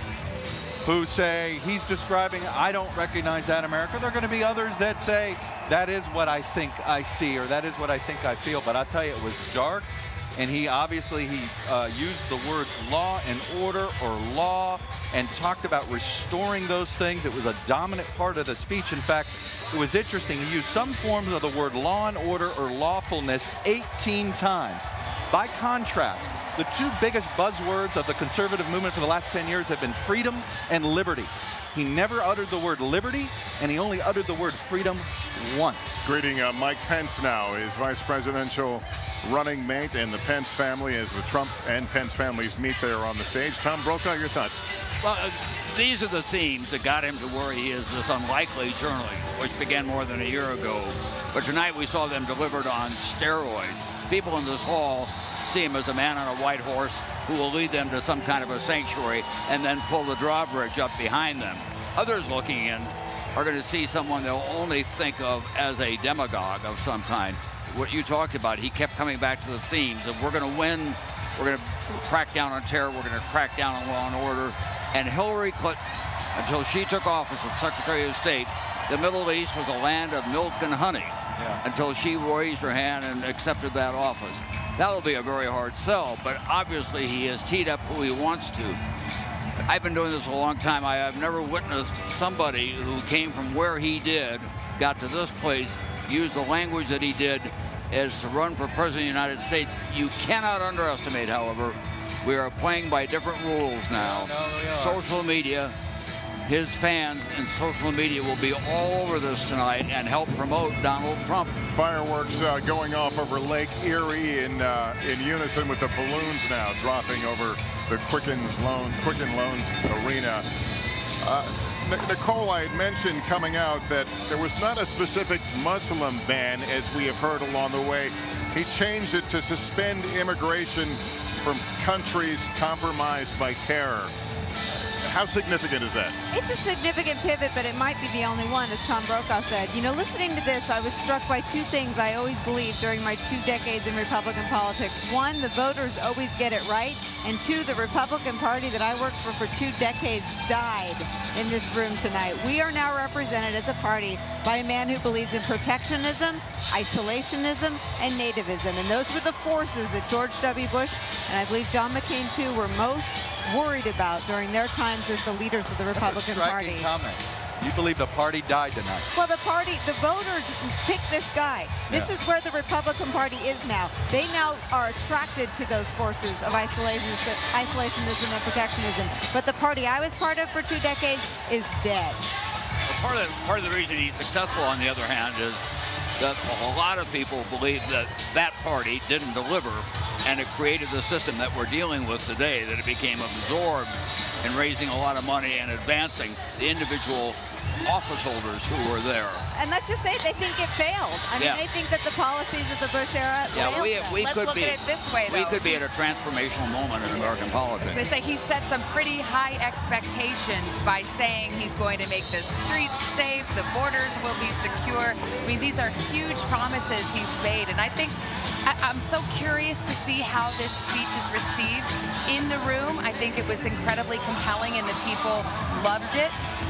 who say he's describing, I don't recognize that America. There are going to be others that say that is what I think I see, or that is what I think I feel. But I'll tell you, it was dark. And he obviously used the words law and order or law and talked about restoring those things. It was a dominant part of the speech. In fact, it was interesting. He used some forms of the word law and order or lawfulness 18 times. By contrast, the two biggest buzzwords of the conservative movement for the last 10 years have been freedom and liberty. He never uttered the word liberty, and he only uttered the word freedom once. Greeting Mike Pence now, his vice presidential running mate, and the Pence family as the Trump and Pence families meet there on the stage. Tom Brokaw, your thoughts? Well, these are the themes that got him to where he is, this unlikely journey, which began more than a year ago. But tonight we saw them delivered on steroids. People in this hall see him as a man on a white horse who will lead them to some kind of a sanctuary and then pull the drawbridge up behind them. Others looking in are going to see someone they'll only think of as a demagogue of some kind. What you talked about, he kept coming back to the themes of we're going to win, we're going to crack down on terror, we're going to crack down on law and order. And Hillary Clinton, until she took office as Secretary of State, the Middle East was a land of milk and honey until she raised her hand and accepted that office. That will be a very hard sell, but obviously he has teed up who he wants to. I've been doing this a long time. I have never witnessed somebody who came from where he did, got to this place, used the language that he did as to run for president of the United States. You cannot underestimate, however, we are playing by different rules now. Social media, his fans and social media will be all over this tonight and help promote Donald Trump. Fireworks going off over Lake Erie in unison with the balloons now dropping over the Quicken Loans Arena. Nicole, I had mentioned coming out that there was not a specific Muslim ban, as we have heard along the way. He changed it to suspend immigration from countries compromised by terror. How significant is that? It's a significant pivot, but it might be the only one, as Tom Brokaw said. You know, listening to this, I was struck by two things I always believed during my 2 decades in Republican politics. One, the voters always get it right. And two, the Republican Party that I worked for 2 decades died in this room tonight. We are now represented as a party by a man who believes in protectionism, isolationism, and nativism. And those were the forces that George W. Bush, and I believe John McCain too, were most worried about during their times as the leaders of the Republican Party. Comment. You believe the party died tonight? Well, the voters picked this guy. This is where the Republican Party is now. They now are attracted to those forces of isolationism and protectionism. But the party I was part of for 2 decades is dead. Well, part of the reason he's successful, on the other hand, is that a lot of people believe that that party didn't deliver, and it created the system that we're dealing with today, that it became absorbed in raising a lot of money and advancing the individual office holders who were there. And let's just say they think it failed. I mean, they think that the policies of the Bush era failed. We Let's could look be at it this way, though. we could be at a transformational moment in American politics. They say he set some pretty high expectations by saying he's going to make the streets safe, the borders will be secure. I mean, these are huge promises he's made, and I think I'm so curious to see how this speech is received in the room. I think it was incredibly compelling and the people loved it.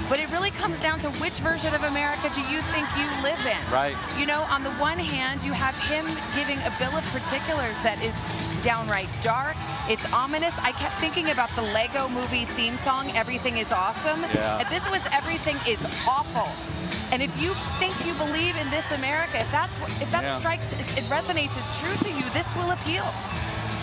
But it really comes down to which version of America do you think you live in? Right. You know, on the one hand, you have him giving a bill of particulars that is downright dark. It's ominous. I kept thinking about the Lego movie theme song, Everything is Awesome. Yeah. And this was Everything is Awful. And if you think you believe in this America, if that strikes, it resonates as true to you, this will appeal.